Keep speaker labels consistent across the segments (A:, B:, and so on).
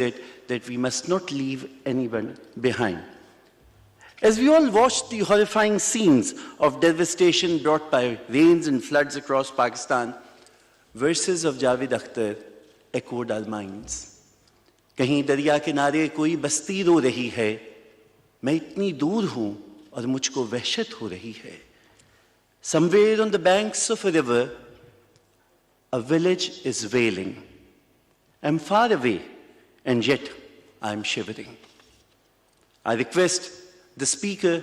A: that we must not leave anyone behind. As we all watched the horrifying scenes of devastation brought by rains and floods across Pakistan, verses of Javed Akhtar echoed our minds. कहीं दरिया किनारे कोई बस्ती रो रही है, मैं इतनी दूर हूं और मुझको वहशत हो रही है. Somewhere on the banks of a river, a village is wailing. I'm far away, and yet I'm shivering. I request the Speaker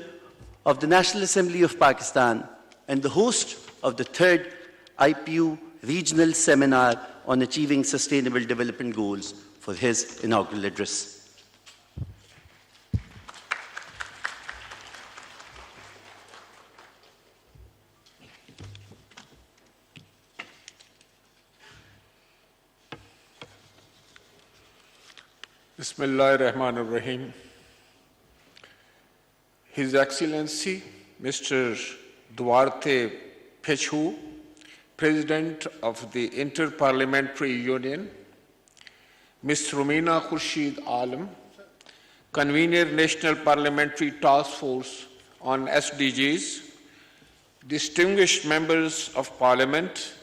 A: of the National Assembly of Pakistan and the host of the 3rd IPU Regional Seminar on Achieving Sustainable Development Goals for his inaugural address.
B: Bismillahirrahmanirrahim. His Excellency Mr. Duarte Pechu, President of the Inter-Parliamentary Union, Ms. Rumina Khurshid Alam, Convener National Parliamentary Task Force on SDGs, distinguished members of Parliament,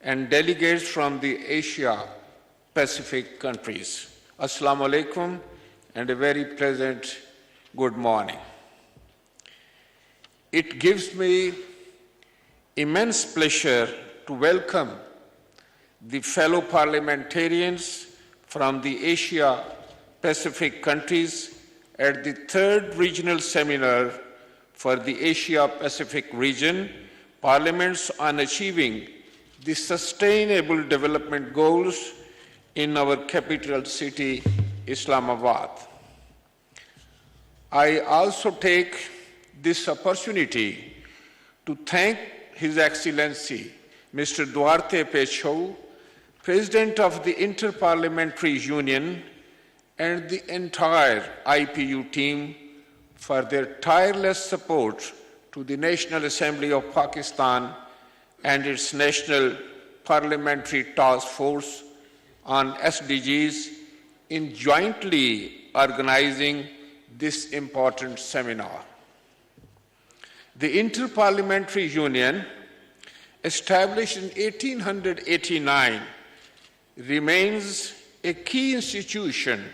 B: and delegates from the Asia-Pacific countries. Assalamu alaikum and a very pleasant good morning. It gives me immense pleasure to welcome the fellow parliamentarians from the Asia-Pacific countries at the 3rd Regional Seminar for the Asia-Pacific region, Parliaments on Achieving the Sustainable Development Goals in our capital city, Islamabad. I also take this opportunity to thank His Excellency Mr. Duarte Pechu, President of the Inter-Parliamentary Union, and the entire IPU team for their tireless support to the National Assembly of Pakistan and its National Parliamentary Task Force on SDGs in jointly organizing this important seminar. The Inter-Parliamentary Union, established in 1889, remains a key institution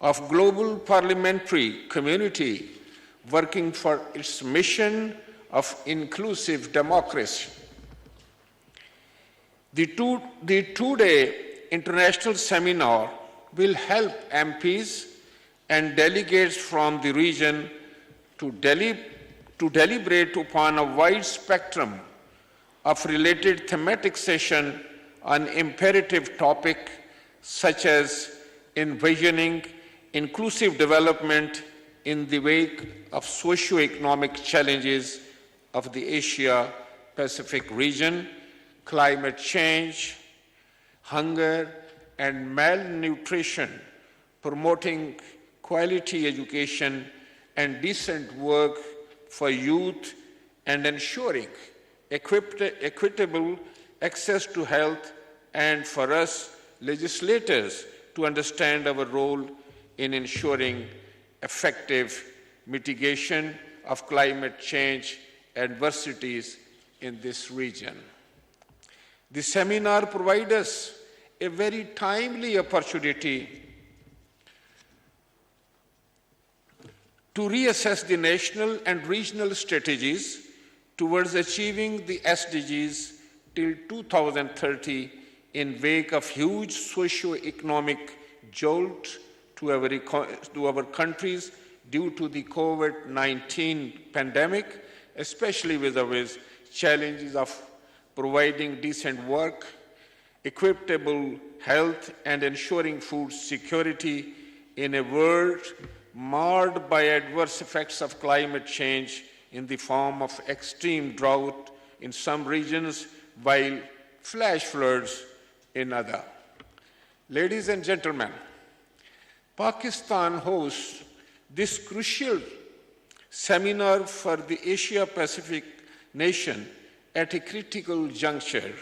B: of global parliamentary community working for its mission of inclusive democracy. The two-day international seminar will help MPs and delegates from the region to deliberate upon a wide spectrum of related thematic sessions on imperative topics such as envisioning inclusive development in the wake of socio-economic challenges of the Asia-Pacific region, climate change, hunger and malnutrition, promoting quality education and decent work for youth, and ensuring equitable access to health, and for us legislators to understand our role in ensuring effective mitigation of climate change adversities in this region. The seminar provides us a very timely opportunity to reassess the national and regional strategies towards achieving the SDGs till 2030 in wake of huge socio-economic jolt to our countries due to the COVID-19 pandemic, especially with the challenges of providing decent work, equitable health, and ensuring food security in a world marred by adverse effects of climate change in the form of extreme drought in some regions, while flash floods in others. Ladies and gentlemen, Pakistan hosts this crucial seminar for the Asia-Pacific nation at a critical juncture,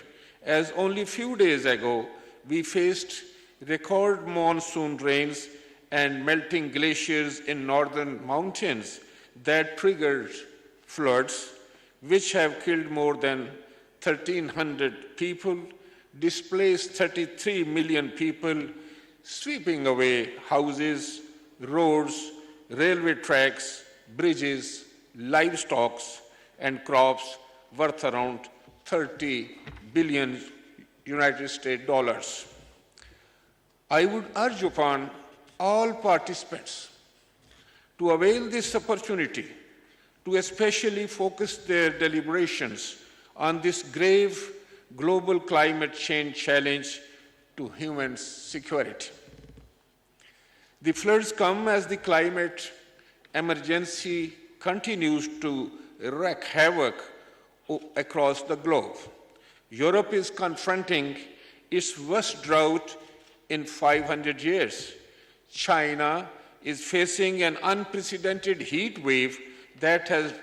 B: as only a few days ago we faced record monsoon rains, and melting glaciers in northern mountains that triggered floods, which have killed more than 1,300 people, displaced 33 million people, sweeping away houses, roads, railway tracks, bridges, livestock, and crops worth around 30 billion United States dollars. I would urge upon all participants to avail this opportunity to especially focus their deliberations on this grave global climate change challenge to human security. The floods come as the climate emergency continues to wreak havoc across the globe. Europe is confronting its worst drought in 500 years. China is facing an unprecedented heat wave that has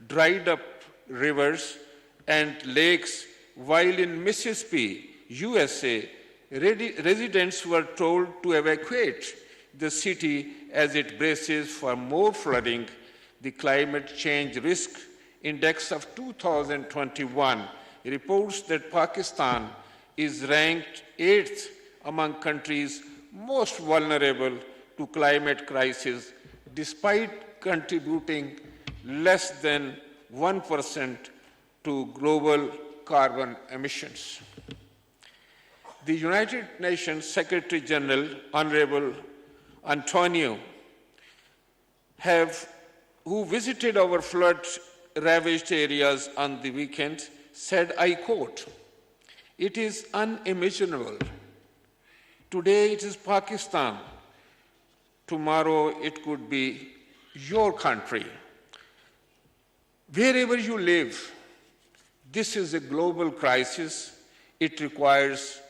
B: dried up rivers and lakes, while in Mississippi, USA, residents were told to evacuate the city as it braces for more flooding. The Climate Change Risk Index of 2021 reports that Pakistan is ranked 8th among countries most vulnerable to climate crisis, despite contributing less than 1% to global carbon emissions. The United Nations Secretary General, Honorable Antonio, who visited our flood-ravaged areas on the weekend, said, I quote, "It is unimaginable. Today it is Pakistan. Tomorrow it could be your country. Wherever you live, this is a global crisis. It requires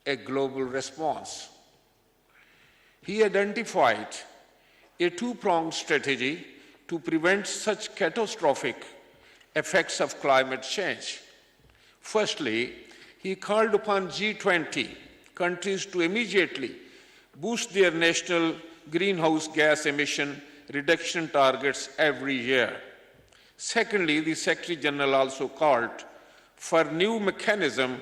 B: a global response." He identified a two-pronged strategy to prevent such catastrophic effects of climate change. Firstly, he called upon G20 countries to immediately boost their national greenhouse gas emission reduction targets every year. Secondly, the Secretary General also called for new mechanism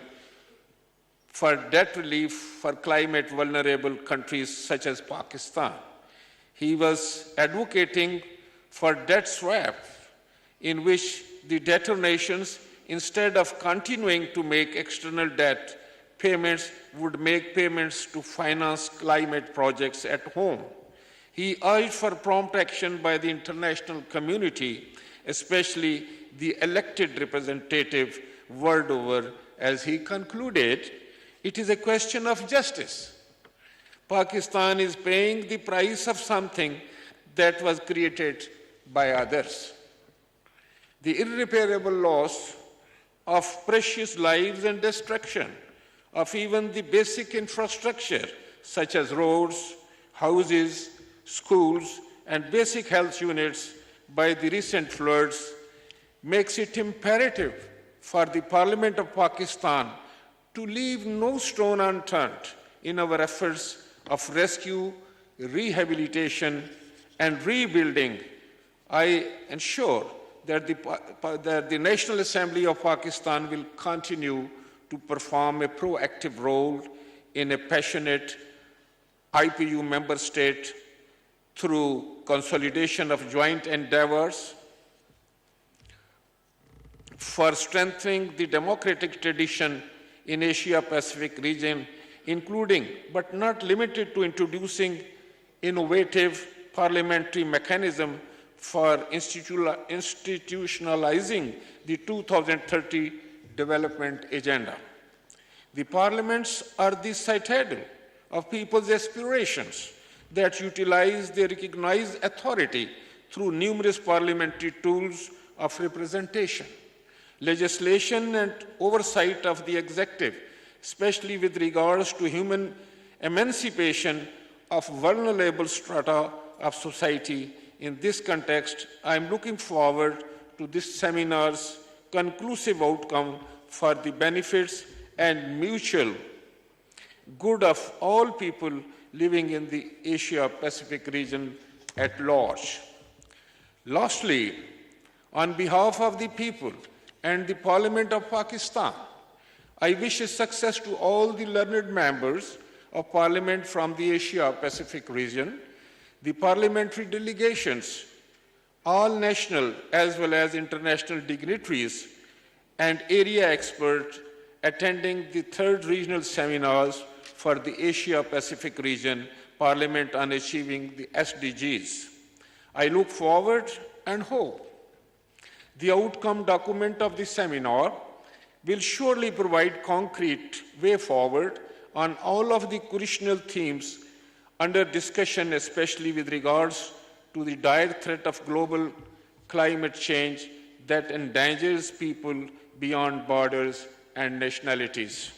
B: for debt relief for climate vulnerable countries such as Pakistan. He was advocating for debt swap, in which the debtor nations, instead of continuing to make external debt payments, would make payments to finance climate projects at home. He urged for prompt action by the international community, especially the elected representative world over, as he concluded, "It is a question of justice. Pakistan is paying the price of something that was created by others. The irreparable loss of precious lives and destruction of even the basic infrastructure, such as roads, houses, schools, and basic health units by the recent floods, makes it imperative for the Parliament of Pakistan to leave no stone unturned in our efforts of rescue, rehabilitation, and rebuilding. I ensure that the National Assembly of Pakistan will continue to perform a proactive role in a passionate IPU member state through consolidation of joint endeavors for strengthening the democratic tradition in Asia-Pacific region, including but not limited to introducing innovative parliamentary mechanism for institutionalizing the 2030 development agenda. The parliaments are the citadel of people's aspirations that utilize their recognized authority through numerous parliamentary tools of representation, legislation, and oversight of the executive, especially with regards to human emancipation of vulnerable strata of society. In this context, I am looking forward to this seminar's conclusive outcome for the benefits and mutual good of all people living in the Asia-Pacific region at large. Lastly, on behalf of the people and the Parliament of Pakistan, I wish success to all the learned members of Parliament from the Asia-Pacific region, the parliamentary delegations, all national as well as international dignitaries, and area experts attending the third regional seminars for the Asia-Pacific region Parliament on achieving the SDGs. I look forward and hope the outcome document of the seminar will surely provide concrete way forward on all of the crucial themes under discussion, especially with regards to the dire threat of global climate change that endangers people beyond borders and nationalities.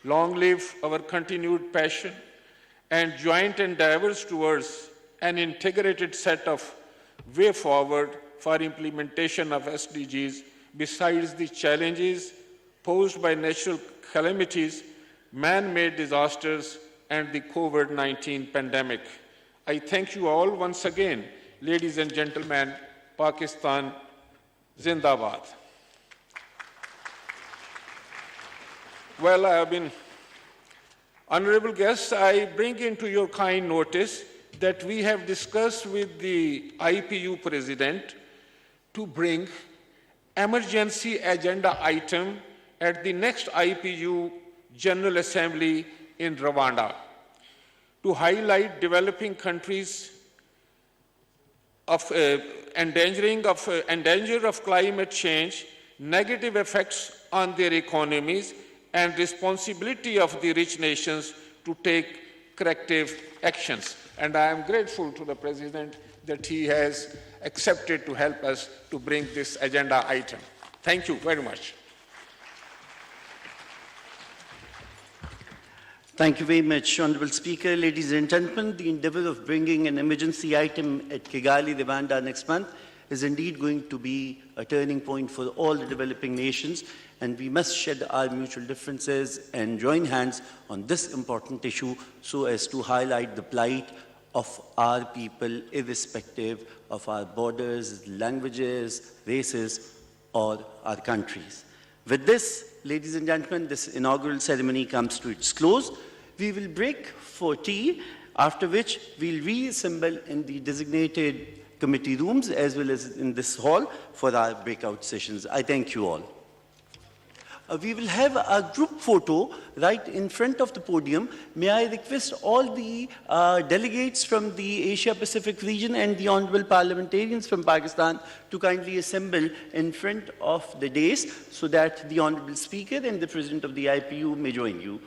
B: Long live our continued passion and joint endeavors towards an integrated set of way forward for implementation of SDGs besides the challenges posed by natural calamities, man-made disasters, and the COVID-19 pandemic. I thank you all once again, ladies and gentlemen. Pakistan Zindabad. Well, I have been, honorable guests, I bring into your kind notice that we have discussed with the IPU president to bring emergency agenda item at the next IPU General Assembly in Rwanda to highlight developing countries of endanger of climate change, negative effects on their economies, and responsibility of the rich nations to take corrective actions. And I am grateful to the President that he has accepted to help us to bring this agenda item. Thank you very much.
A: Thank you very much, Honourable Speaker. Ladies and gentlemen, the endeavour of bringing an emergency item at Kigali, Rwanda next month is indeed going to be a turning point for all the developing nations, and we must shed our mutual differences and join hands on this important issue so as to highlight the plight of our people irrespective of our borders, languages, races, or our countries. With this, ladies and gentlemen, this inaugural ceremony comes to its close. We will break for tea, after which we'll reassemble in the designated committee rooms as well as in this hall for our breakout sessions. I thank you all. We will have a group photo right in front of the podium. May I request all the delegates from the Asia-Pacific region and the honorable parliamentarians from Pakistan to kindly assemble in front of the dais so that the honorable speaker and the president of the IPU may join you